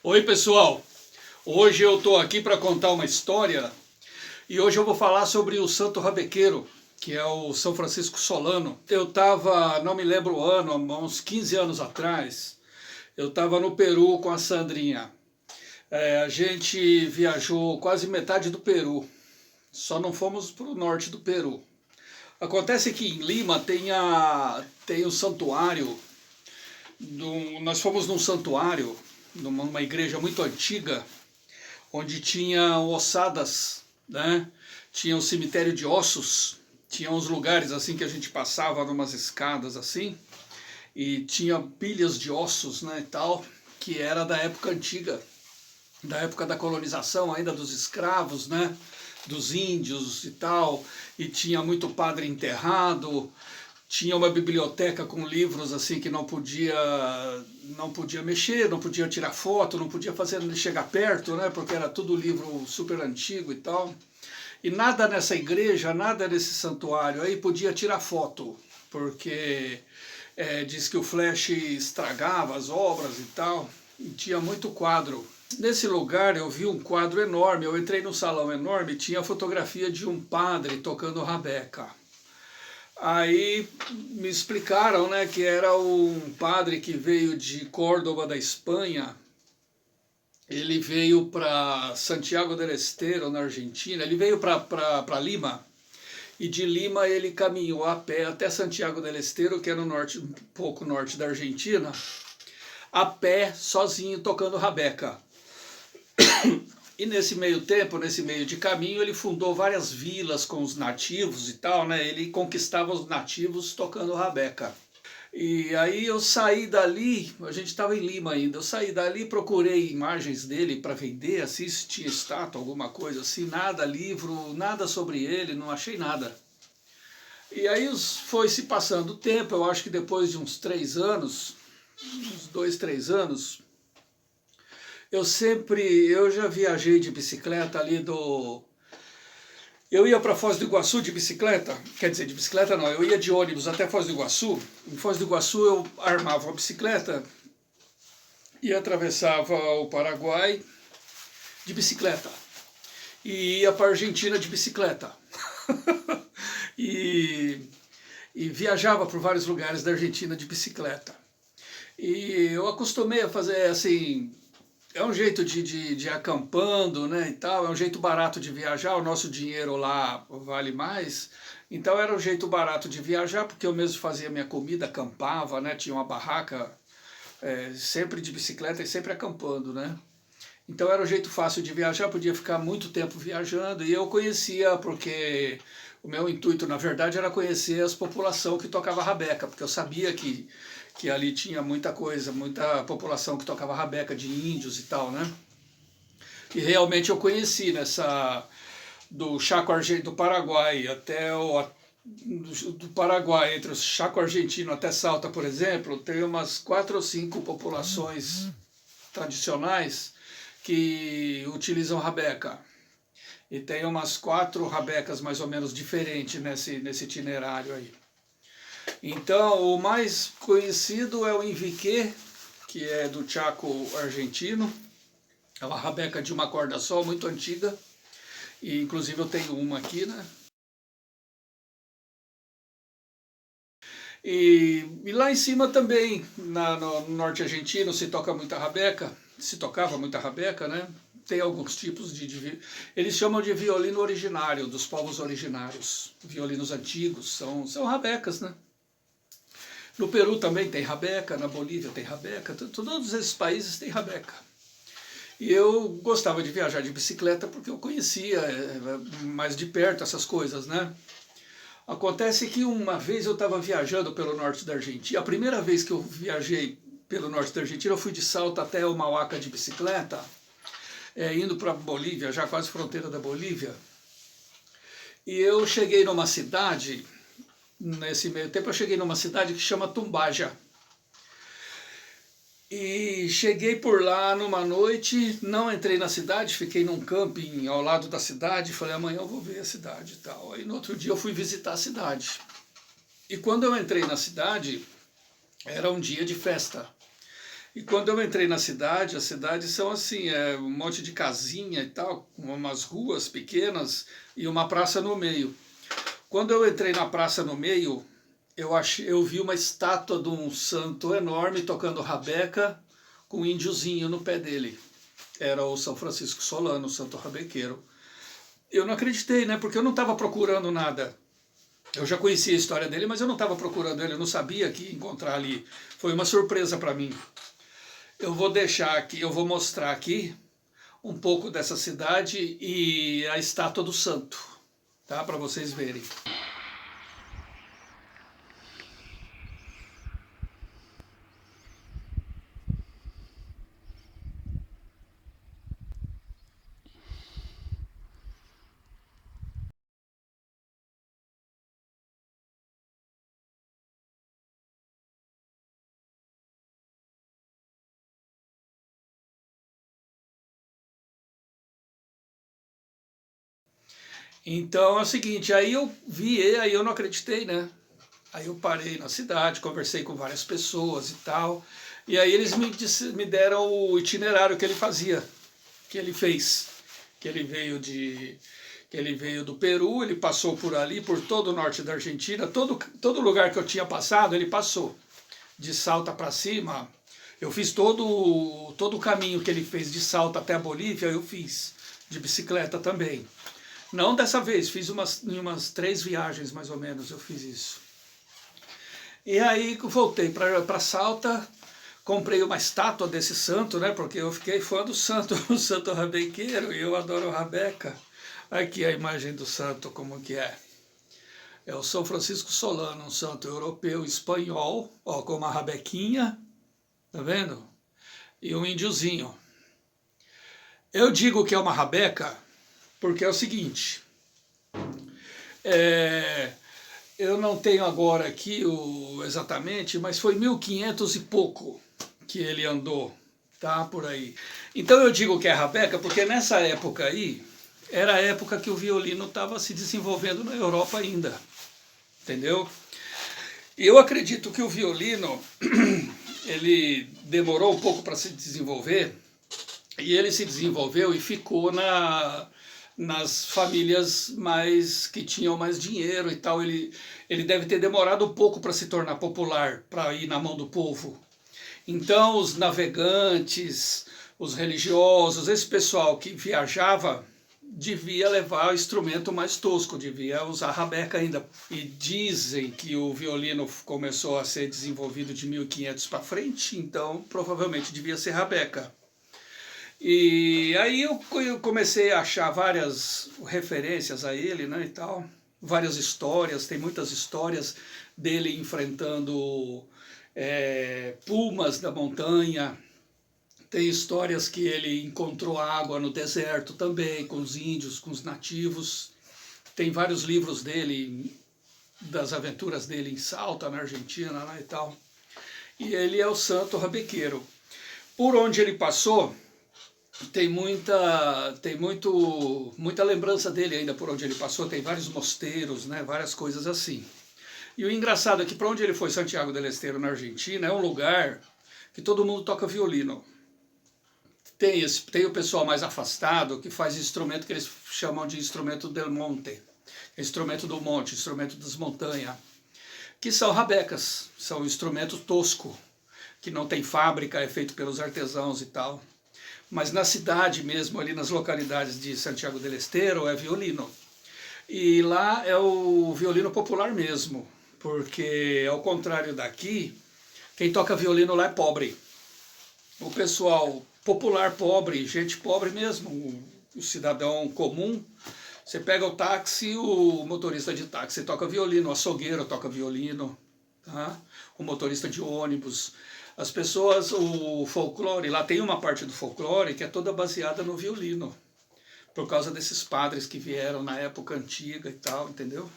Oi pessoal, hoje eu estou aqui para contar uma história e hoje eu vou falar sobre o Santo Rabequeiro, que é o São Francisco Solano. Eu estava, não me lembro o ano, há uns 15 anos atrás, eu estava no Peru com a Sandrinha. A gente viajou quase metade do Peru, só não fomos para o norte do Peru. Acontece que em Lima tem um santuário, nós fomos num santuário, numa igreja muito antiga, onde tinha ossadas, né? Tinha um cemitério de ossos, tinha uns lugares assim que a gente passava numas escadas assim, e tinha pilhas de ossos, né, e tal, que era da época antiga, da época da colonização ainda dos escravos, né, dos índios e tal, e tinha muito padre enterrado. Tinha uma biblioteca com livros assim que não podia mexer, não podia tirar foto, não podia fazer chegar perto, né? Porque era tudo livro super antigo e tal. E nada nessa igreja, nada nesse santuário aí podia tirar foto, porque diz que o flash estragava as obras e tal. E tinha muito quadro. Nesse lugar eu vi um quadro enorme. Eu entrei num salão enorme, tinha a fotografia de um padre tocando rabeca. Aí me explicaram, né, que era um padre que veio de Córdoba, da Espanha. Ele veio para Santiago del Estero, na Argentina. Ele veio para Lima, e de Lima ele caminhou a pé até Santiago del Estero, que é no norte, um pouco norte da Argentina, a pé, sozinho, tocando rabeca. E nesse meio tempo, nesse meio de caminho, ele fundou várias vilas com os nativos e tal, né? Ele conquistava os nativos tocando rabeca. E aí eu saí dali, a gente estava em Lima ainda, eu saí dali, procurei imagens dele para vender, assim, se tinha estátua, alguma coisa assim, nada, livro, nada sobre ele, não achei nada. E aí foi se passando o tempo, eu acho que depois de uns 3 anos, uns 2, 3 anos, eu já viajei de bicicleta ali eu ia para Foz do Iguaçu de bicicleta, quer dizer, de bicicleta não, eu ia de ônibus até Foz do Iguaçu. Em Foz do Iguaçu eu armava a bicicleta e atravessava o Paraguai de bicicleta. E ia para a Argentina de bicicleta. e, e viajava por vários lugares da Argentina de bicicleta. E eu acostumei a fazer assim. É um jeito de ir acampando, né, e tal, é um jeito barato de viajar, o nosso dinheiro lá vale mais, então era um jeito barato de viajar, porque eu mesmo fazia minha comida, acampava, né, tinha uma barraca, sempre de bicicleta e sempre acampando, né. Então era um jeito fácil de viajar, podia ficar muito tempo viajando, e eu conhecia, porque o meu intuito, na verdade, era conhecer as populações que tocava rabeca, porque eu sabia que ali tinha muita coisa, muita população que tocava rabeca, de índios e tal, né? E realmente eu conheci do Chaco do Paraguai até do Paraguai, entre o Chaco argentino até Salta, por exemplo, tem umas 4 ou 5 populações tradicionais que utilizam rabeca. E tem umas 4 rabecas mais ou menos diferentes nesse itinerário aí. Então, o mais conhecido é o Inviqué, que é do Chaco argentino. É uma rabeca de uma corda só, muito antiga. E inclusive eu tenho uma aqui, né? E lá em cima também, no norte argentino, se toca muita rabeca, se tocava muita rabeca, né? Tem alguns tipos eles chamam de violino originário, dos povos originários. Violinos antigos, são rabecas, né? No Peru também tem rabeca, na Bolívia tem rabeca, todos esses países têm rabeca. E eu gostava de viajar de bicicleta porque eu conhecia mais de perto essas coisas, né? Acontece que uma vez eu estava viajando pelo norte da Argentina, a primeira vez que eu viajei pelo norte da Argentina, eu fui de Salta até o Mauaca de bicicleta, indo para a Bolívia, já quase fronteira da Bolívia. E eu cheguei numa cidade, nesse meio tempo eu cheguei numa cidade que chama Tumbaja. E cheguei por lá numa noite, não entrei na cidade, fiquei num camping ao lado da cidade, falei, amanhã eu vou ver a cidade e tal. Aí no outro dia eu fui visitar a cidade. E quando eu entrei na cidade, era um dia de festa. E quando eu entrei na cidade, as cidades são assim, um monte de casinha e tal, umas ruas pequenas e uma praça no meio. Quando eu entrei na praça no meio, eu vi uma estátua de um santo enorme tocando rabeca com um índiozinho no pé dele. Era o São Francisco Solano, o santo rabequeiro. Eu não acreditei, né? Porque eu não estava procurando nada. Eu já conhecia a história dele, mas eu não estava procurando ele, eu não sabia que ia encontrar ali. Foi uma surpresa para mim. Eu vou deixar aqui, eu vou mostrar aqui um pouco dessa cidade e a estátua do santo, tá? Para vocês verem. Então é o seguinte, aí eu vi, aí eu não acreditei, né? Aí eu parei na cidade, conversei com várias pessoas e tal, e aí eles me deram o itinerário que ele fazia, que ele fez, que ele veio de que ele veio do Peru, ele passou por ali, por todo o norte da Argentina, todo lugar que eu tinha passado, ele passou. De Salta para cima, eu fiz todo o caminho que ele fez de Salta até a Bolívia, eu fiz, de bicicleta também. Não dessa vez, fiz umas 3 viagens mais ou menos, eu fiz isso. E aí voltei para Salta, comprei uma estátua desse santo, né? Porque eu fiquei fã do santo, o santo rabequeiro, e eu adoro rabeca. Aqui a imagem do santo, como que é. É o São Francisco Solano, um santo europeu espanhol, ó, com uma rabequinha, tá vendo? E um índiozinho. Eu digo que é uma rabeca porque é o seguinte, eu não tenho agora aqui exatamente, mas foi 1500 e pouco que ele andou, tá? Por aí. Então eu digo que é rabeca porque nessa época aí, era a época que o violino estava se desenvolvendo na Europa ainda, entendeu? E eu acredito que o violino, ele demorou um pouco para se desenvolver, e ele se desenvolveu e ficou nas famílias que tinham mais dinheiro e tal. Ele deve ter demorado um pouco para se tornar popular, para ir na mão do povo. Então os navegantes, os religiosos, esse pessoal que viajava, devia levar o instrumento mais tosco, devia usar rabeca ainda. E dizem que o violino começou a ser desenvolvido de 1500 para frente, então provavelmente devia ser rabeca. E aí eu comecei a achar várias referências a ele, né, e tal, várias histórias, tem muitas histórias dele enfrentando pumas da montanha, tem histórias que ele encontrou água no deserto também, com os índios, com os nativos, tem vários livros dele, das aventuras dele em Salta, na Argentina, né, e tal, e ele é o santo rabequeiro. Por onde ele passou, tem muita lembrança dele ainda por onde ele passou, tem vários mosteiros, né, várias coisas assim. E o engraçado é que para onde ele foi, Santiago del Estero, na Argentina, é um lugar que todo mundo toca violino. Tem o pessoal mais afastado que faz instrumento que eles chamam de instrumento del monte, instrumento do monte, instrumento das montanhas, que são rabecas, são instrumento tosco, que não tem fábrica, é feito pelos artesãos e tal. Mas na cidade mesmo, ali nas localidades de Santiago del Estero, é violino. E lá é o violino popular mesmo, porque ao contrário daqui, quem toca violino lá é pobre. O pessoal popular pobre, gente pobre mesmo, o cidadão comum, você pega o táxi, o motorista de táxi toca violino, o açougueiro toca violino, tá? O motorista de ônibus. As pessoas, o folclore, lá tem uma parte do folclore que é toda baseada no violino, por causa desses padres que vieram na época antiga e tal, entendeu?